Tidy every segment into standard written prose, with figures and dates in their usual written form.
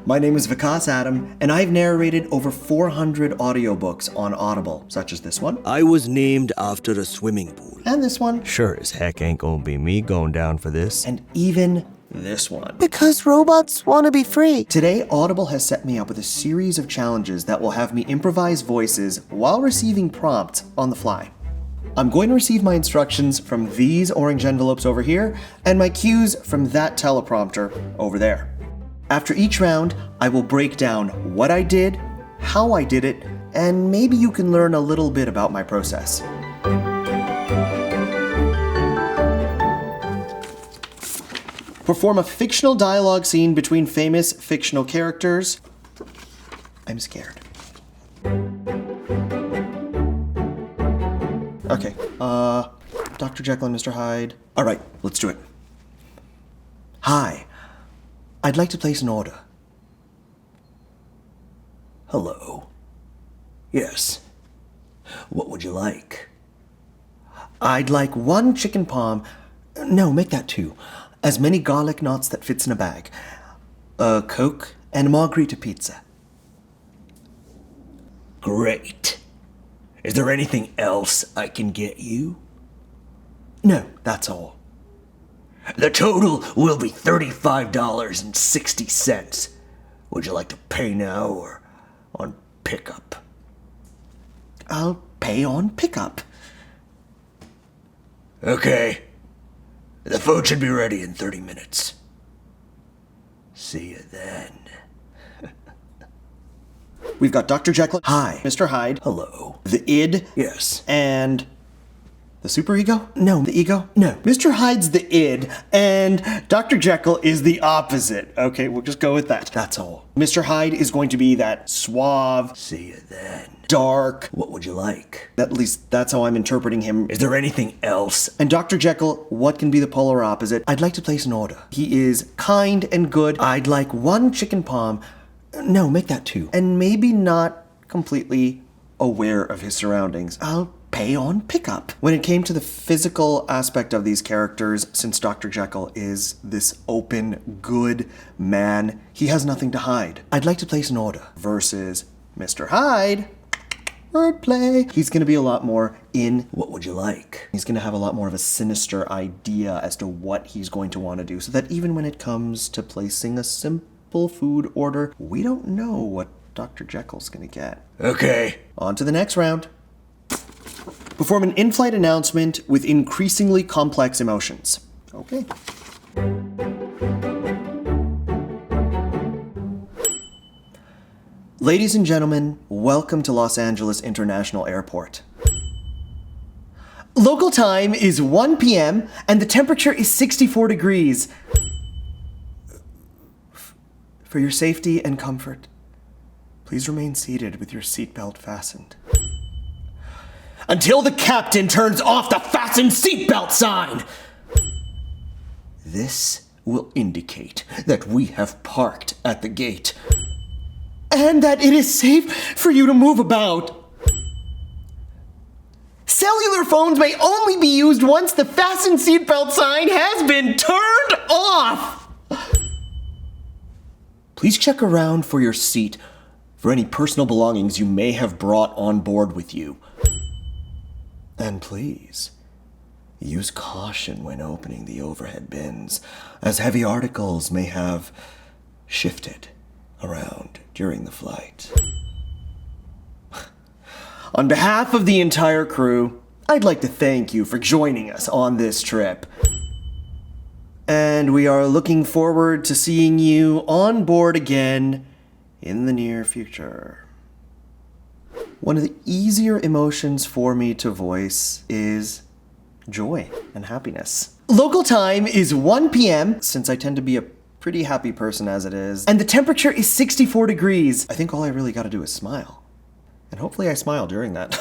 My name is Vikas Adam, and I've narrated over 400 audiobooks on Audible, such as this one. I was named after a swimming pool. And this one. Sure as heck ain't gonna be me going down for this. And even this one. Because robots want to be free. Today, Audible has set me up with a series of challenges that will have me improvise voices while receiving prompts on the fly. I'm going to receive my instructions from these orange envelopes over here, and my cues from that teleprompter over there. After each round, I will break down what I did, how I did it, and maybe you can learn a little bit about my process. Perform a fictional dialogue scene between famous fictional characters. I'm scared. Okay, Dr. Jekyll and Mr. Hyde. All right, let's do it. Hi, I'd like to place an order. Hello. Yes. What would you like? I'd like 1 chicken palm. No, make that 2. As many garlic knots that fits in a bag. A Coke and a margarita pizza. Great. Is there anything else I can get you? No, that's all. The total will be $35.60. Would you like to pay now or on pickup? I'll pay on pickup. Okay. The food should be ready in 30 minutes. See you then. We've got Dr. Jekyll. Hi. Mr. Hyde. Hello. The id. Yes. And the superego? No. The ego? No. Mr. Hyde's the id, and Dr. Jekyll is the opposite. Okay, we'll just go with that. That's all. Mr. Hyde is going to be that suave. See you then. Dark. What would you like? At least that's how I'm interpreting him. Is there anything else? And Dr. Jekyll, what can be the polar opposite? I'd like to place an order. He is kind and good. I'd like 1 chicken palm. No, make that 2. And maybe not completely aware of his surroundings. I'll pay on pickup. When it came to the physical aspect of these characters, since Dr. Jekyll is this open, good man, he has nothing to hide. I'd like to place an order. Versus Mr. Hyde. Wordplay. He's going to be a lot more in what would you like. He's going to have a lot more of a sinister idea as to what he's going to want to do, so that even when it comes to placing a simple food order, we don't know what Dr. Jekyll's going to get. Okay. On to the next round. Perform an in-flight announcement with increasingly complex emotions. Okay. Ladies and gentlemen, welcome to Los Angeles International Airport. Local time is 1 p.m. and the temperature is 64 degrees. For your safety and comfort, please remain seated with your seatbelt fastened. Until the captain turns off the fasten seatbelt sign! This will indicate that we have parked at the gate. And that it is safe for you to move about. Cellular phones may only be used once the fasten seatbelt sign has been turned off! Please check around for your seat for any personal belongings you may have brought on board with you. And please, use caution when opening the overhead bins, as heavy articles may have shifted around during the flight. On behalf of the entire crew, I'd like to thank you for joining us on this trip. And we are looking forward to seeing you on board again in the near future. One of the easier emotions for me to voice is joy and happiness. Local time is 1 p.m., since I tend to be a pretty happy person as it is, and the temperature is 64 degrees. I think all I really gotta do is smile. And hopefully I smile during that.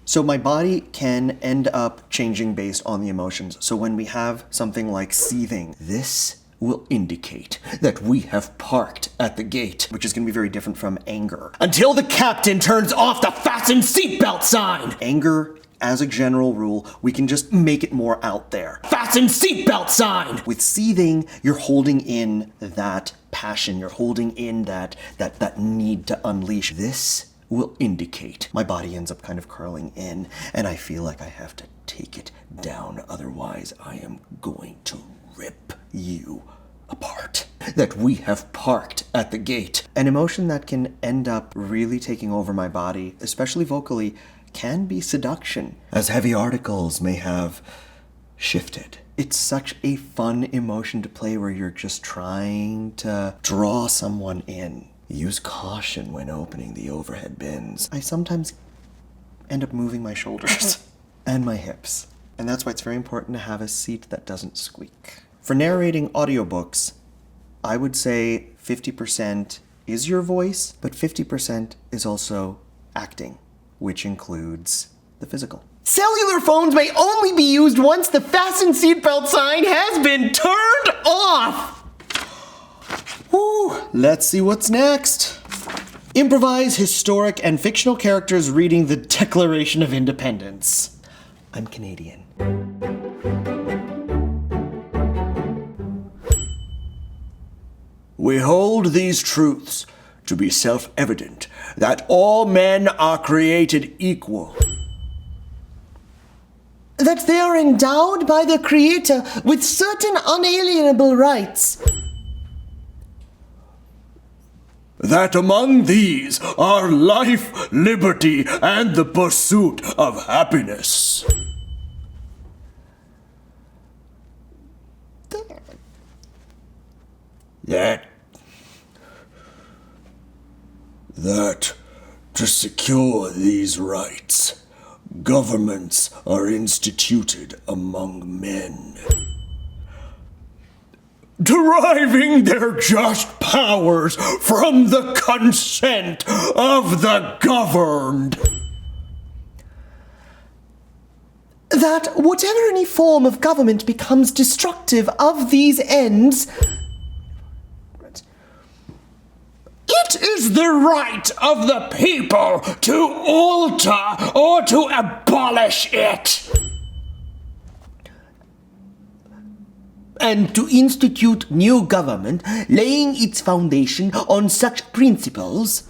So my body can end up changing based on the emotions. So when we have something like seething, this will indicate that we have parked at the gate, which is going to be very different from anger. Until the captain turns off the fasten seatbelt sign! Anger, as a general rule, we can just make it more out there. Fasten seatbelt sign! With seething, you're holding in that passion, you're holding in that need to unleash. This will indicate my body ends up kind of curling in, and I feel like I have to take it down, otherwise I am going to rip you apart. That we have parked at the gate. An emotion that can end up really taking over my body, especially vocally, can be seduction, as heavy articles may have shifted. It's such a fun emotion to play where you're just trying to draw someone in. Use caution when opening the overhead bins. I sometimes end up moving my shoulders and my hips. And that's why it's very important to have a seat that doesn't squeak. For narrating audiobooks, I would say 50% is your voice, but 50% is also acting, which includes the physical. Cellular phones may only be used once the fasten seatbelt sign has been turned off! Whew, let's see what's next. Improvise historic and fictional characters reading the Declaration of Independence. I'm Canadian. We hold these truths to be self-evident, that all men are created equal. That they are endowed by their Creator with certain unalienable rights. That among these are life, liberty, and the pursuit of happiness. That to secure these rights, governments are instituted among men, deriving their just powers from the consent of the governed. That whatever any form of government becomes destructive of these ends, It is the right of the people to alter or to abolish it. and to institute new government, laying its foundation on such principles,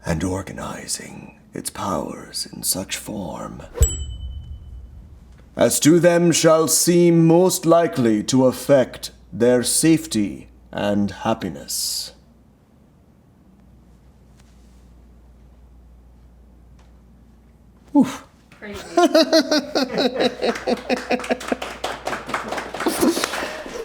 and organizing its powers in such form as to them shall seem most likely to affect their safety and happiness. Oof. Crazy.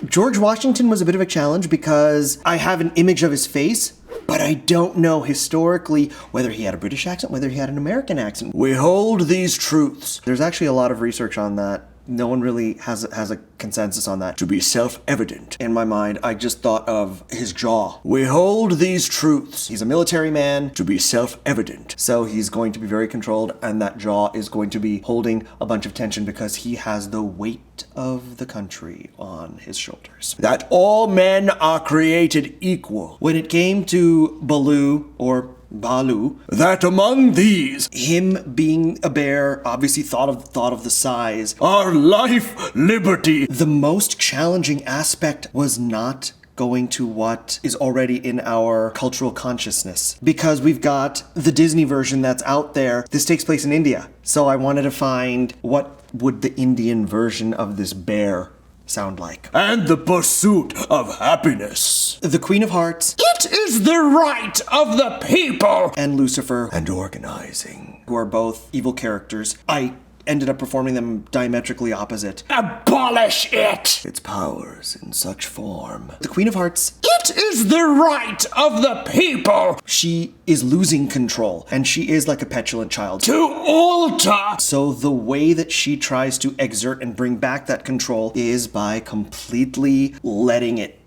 George Washington was a bit of a challenge because I have an image of his face, but I don't know historically whether he had a British accent, whether he had an American accent. We hold these truths There's actually a lot of research on that. No one really has a consensus on that. to be self-evident. In my mind, I just thought of his jaw. We hold these truths He's a military man, to be self-evident. so he's going to be very controlled, and that jaw is going to be holding a bunch of tension because he has the weight of the country on his shoulders. That all men are created equal. When it came to Baloo, or Balu, That among these him being a bear, obviously thought of the size. are life, liberty, The most challenging aspect was not going to what is already in our cultural consciousness. Because we've got the Disney version that's out there. This takes place in India. So I wanted to find what would the Indian version of this bear sound like. and the pursuit of happiness. The Queen of Hearts It is the right of the people. and Lucifer, And organizing. who are both evil characters, I ended up performing them diametrically opposite. Abolish it. Its powers in such form. The Queen of Hearts, It is the right of the people she is losing control, and she is like a petulant child. to alter. So the way that she tries to exert and bring back that control is by completely letting it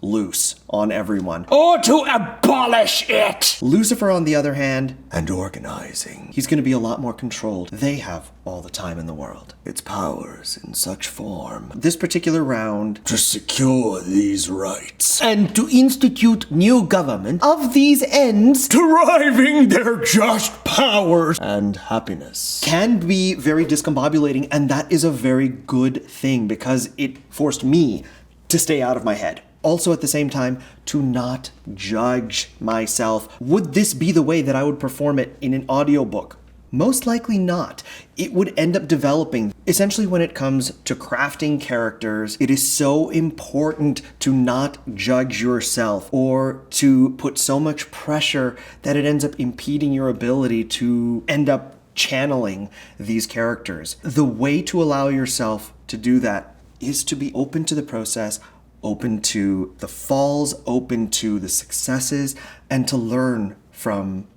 loose on everyone. or to abolish it. Lucifer, on the other hand, and organizing. He's going to be a lot more controlled. They have all the time in the world. Its powers in such form. This particular round, To secure these rights. And to institute new government of these ends, Deriving their just powers. and happiness can be very discombobulating, and that is a very good thing because it forced me to stay out of my head. Also, at the same time, to not judge myself. Would this be the way that I would perform it in an audiobook? Most likely not. It would end up developing. Essentially, when it comes to crafting characters, it is so important to not judge yourself or to put so much pressure that it ends up impeding your ability to end up channeling these characters. The way to allow yourself to do that is to be open to the process, open to the falls, open to the successes, and to learn from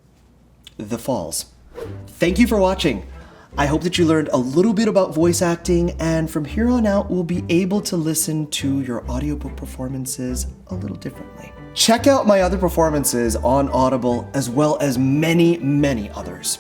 the falls. Thank you for watching. I hope that you learned a little bit about voice acting, and from here on out, we'll be able to listen to your audiobook performances a little differently. Check out my other performances on Audible, as well as many, many others.